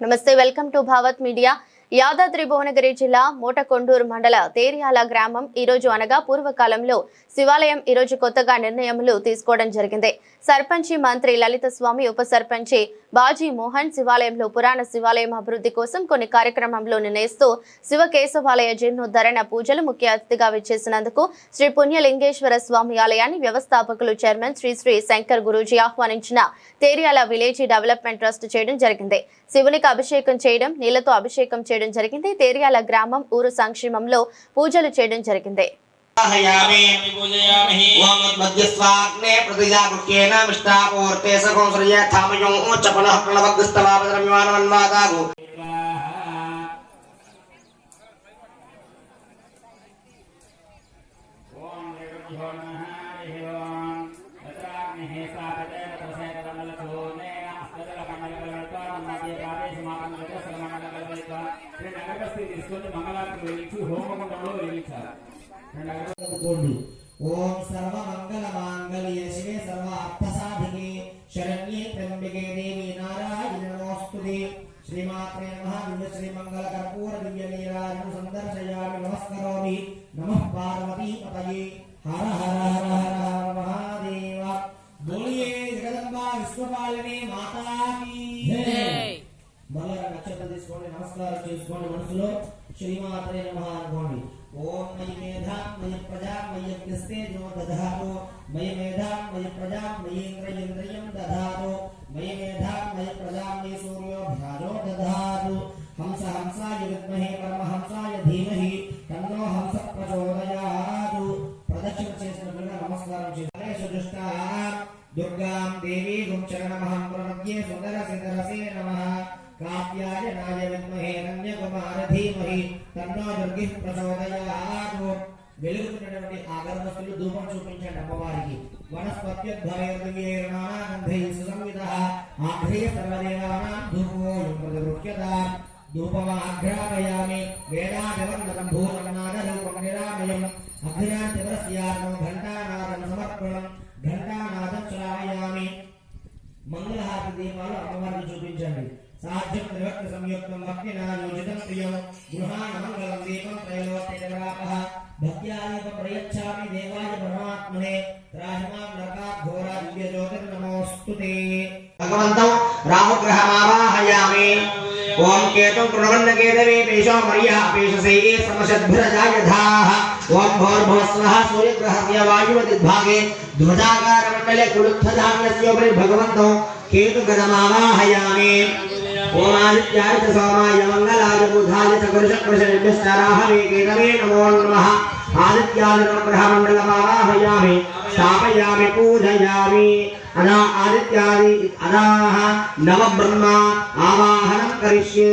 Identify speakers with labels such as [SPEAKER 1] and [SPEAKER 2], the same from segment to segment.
[SPEAKER 1] నమస్తే, welcome to Bhavat media. Yadadri Bhuvanagiri జిల్లా మోటకొండూరు మండల తేరియాల గ్రామం ఈ రోజు అనగా పూర్వకాలంలో శివాలయం ఈ రోజు కొత్తగా నిర్ణయములు తీసుకోవడం జరిగింది. సర్పంచి మంత్రి లలిత స్వామి, ఉప సర్పంచి బాజీ మోహన్ శివాలయంలో పురాణ శివాలయం అభివృద్ధి కోసం కొన్ని కార్యక్రమంలో నిర్ణయిస్తూ శివకేశవాలయ జీర్ణోద్ధరణ పూజలు ముఖ్య అతిథిగా విచ్చేసినందుకు శ్రీ పుణ్యలింగేశ్వర స్వామి ఆలయాన్ని వ్యవస్థాపకులు చైర్మన్ శ్రీ శ్రీ శంకర్ గురూజీ ఆహ్వానించిన తేరియాల విలేజ్ డెవలప్మెంట్ ట్రస్ట్ చేయడం జరిగింది. శివునికి అభిషేకం చేయడం, నీళ్లతో అభిషేకం చేయడం జరిగింది. తేరియాల గ్రామం ఊరు సంక్షేమంలో పూజలు చేయడం జరిగింది.
[SPEAKER 2] ओम सर्व मंगल मांगल्ये शिवे सर्व अर्थ साधिके शरण्ये त्र्यंबके देवी नारायणी नमोस्तुते. श्रीमात्रे नमः. दिव्य श्री मंगल कर्पूर दिव्य नीराजन संदर्शयामि नमस्करोमि. नमः पार्वती पतये. हर हर हर हर महादेव. बोलिए जगदंबा विश्वपालिनी माता की जय. बलर नक्षत्र తీసుకోండి, నమస్కారం చేసుకోండి. మనసులో శ్రీమాత్రే నమః అనుకోండి. ओम मयि मेधा मयि प्रजा मयि यज्ञस्ते जो दधातु. मयि मेधा मयि प्रजा मयि इंद्रियं दधातु. मयि मेधा मयि प्रजा मयि सूर्यो भ्राजो दधातु. हंसाय विद्महे परमहंसाय धीमहि तन्नो हंस प्रचोदयात्. प्रदक्षिण చేసినట్లుగా నమస్కారం చేయాలి. సుదుష్టా दुर्गां देवी गुंचरणमहं प्रणम्ये सुंदरसिंदरसे नमः. कात्यायनाय विद्महे रण्यकुमार धीमहि तन्नो दुर्गिः प्रचोदयात्. వెలుగుతున్నటువంటి అగరబత్తులు ధూపం చూపించండి అమ్మవారికి. వనస్పత్యద్భవేర్దివ్యేర్నానాగంధైః సుసంవితః ఆఘ్రే సర్వదేవానాం ధూపోయం ప్రతిగృహ్యతాం. ధూపమాఘ్రాపయామి. వేదాదివర్ణకం భూతనాదరూపం నిరామయం. అఘ్రాంతివరస్యార్ణం ఘంటానాదం సమర్పణం. ఘంటానాదం శ్రావయామి. మంగళహారతి దీపాలు అమ్మవారికి చూపించండి. साध्यं त्रिभक्त संयुक्तं भक्तिना योजितं प्रियं गृहाणमङ्गलं दीपं त्रैलोक्यजगरापः. भक्त्यादीपं प्रयच्छामि देवाय परमात्मने. त्राहिमां नरकात् घोरा दिव्यज्योतिर्नमोऽस्तुते. भगवन्तं राहुग्रहमावाहयामि. ओम केतुं कृणवन्नकेतवे पेशो मर्या पेशसे समशद्भिरजायधाः. ओम भोर्भुवस्वः सूर्यग्रहस्य वायुवदिद्भागे ध्वजाकारमण्डले कुलुत्थधान्यस्योपरि भगवन्तं केतुगणमावाहयामि. ओम आदित्याय च सोमाय मंगलाय बुधाय च गुरुशक्रशनिभ्यश्चाराहवे केतवे नमो नमः. आदित्याय नवग्रहमण्डलमावाहयामि. स्थापयामि पूजयामि. अना आदित्यादि अनाः नवब्रह्मा आवाहनं करिष्ये.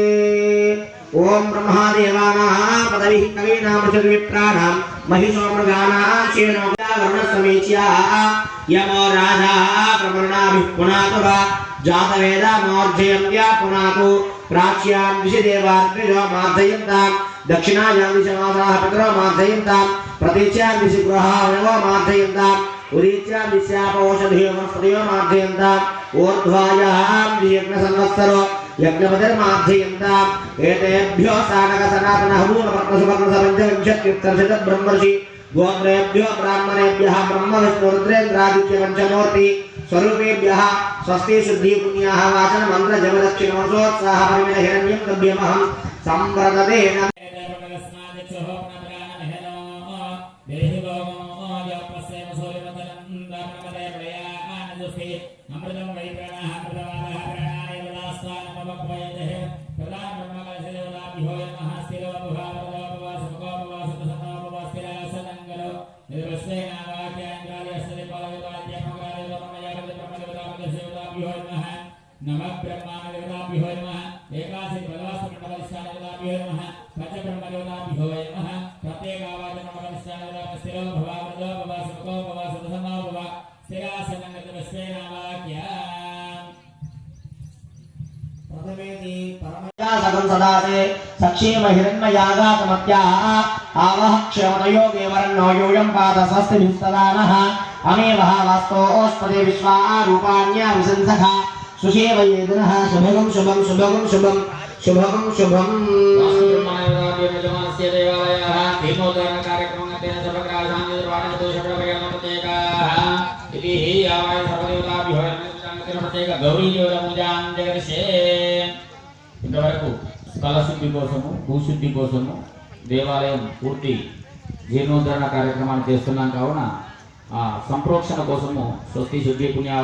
[SPEAKER 2] ओम ब्रह्मादेवानाः पदविः कवीनां ऋषिविप्राणां महिषो मृगाणां शेनो वर्णसमीच्याः यमो राजा प्रवर्णाभिः पुनातु वा जातवेदा मोर्जयन्त्या पुनातु. प्राच्यां दिशि देवार्द्विजो मार्जयन्तां. दक्षिणायां दिशि मासाः पितरो मार्जयन्तां. प्रतीच्यां दिशि गृहावयवो मार्जयन्तां. उदीच्यां दिश्यापौषधियो वनस्पतयो मार्जयन्तां. ऊर्ध्वायां दिशि यज्ञसंवत्सरो यज्ञपतिर्मार्जयन्ताम्. एतेभ्यो सानकसनातनहूनपत्नसुपत्नसपञ्चविंशत्युत्तरशत ब्रह्मर्षि गोत्रेभ्यो ब्राह्मणेभ्यः ब्रह्मविष्णुरुद्रेन्द्रादित्यपञ्चमूर्ति स्वरूपेभ्यः स्वस्ति शुद्धि पुण्याः वाचन मंत्र जमदक्षिणमसोत्साह परिमित हिरण्यं द्रव्यमहं संव्रतते.
[SPEAKER 3] नमः ब्रह्मादेवताभ्यो नमः. एकादश बलवासमण्डलस्थानदेवताभ्यो नमः. पंचब्रह्मदेवताभ्यो नमः. प्रत्येकावाचनमण्डलस्थानदेवताभ्यो भवावृतो भवासुको भवासुतसमो भवा स्थिरासनङ्गतवस्ते नावाक्या.
[SPEAKER 2] प्रथमेति परमयासकं सदासे सक्षेम हिरण्मयागातमत्याः आवह क्षमतयो देवरन्नो यूयं पाद स्वस्तिभिस्तदानः अमेवः वास्तोऽस्पदे विश्वा रूपाण्या विसंसखा సుషేవయేదనః శుభగం శుభం శుభగం శుభం శుభగం శుభం
[SPEAKER 3] वास्तुब्रह्मण्यस्य देवालयः भीमोद्धरण कार्यक्रमः सर्वग्रासान्यर्वाणदोषप्रभयमप्रत्येकाः इति हि यावाय सर्वदेवताभ्यो प्रत्येक गौरी पूजां जगर्षे ఇంతవరకు స్థల శుద్ధి కోసము భూశుద్ధి కోసము దేవాలయం పూర్తి జీర్ణోద్ధరణ కార్యక్రమాన్ని చేస్తున్నాం కావున ఆ సంప్రోక్షణ కోసము స్వస్తి శుద్ధి పుణ్య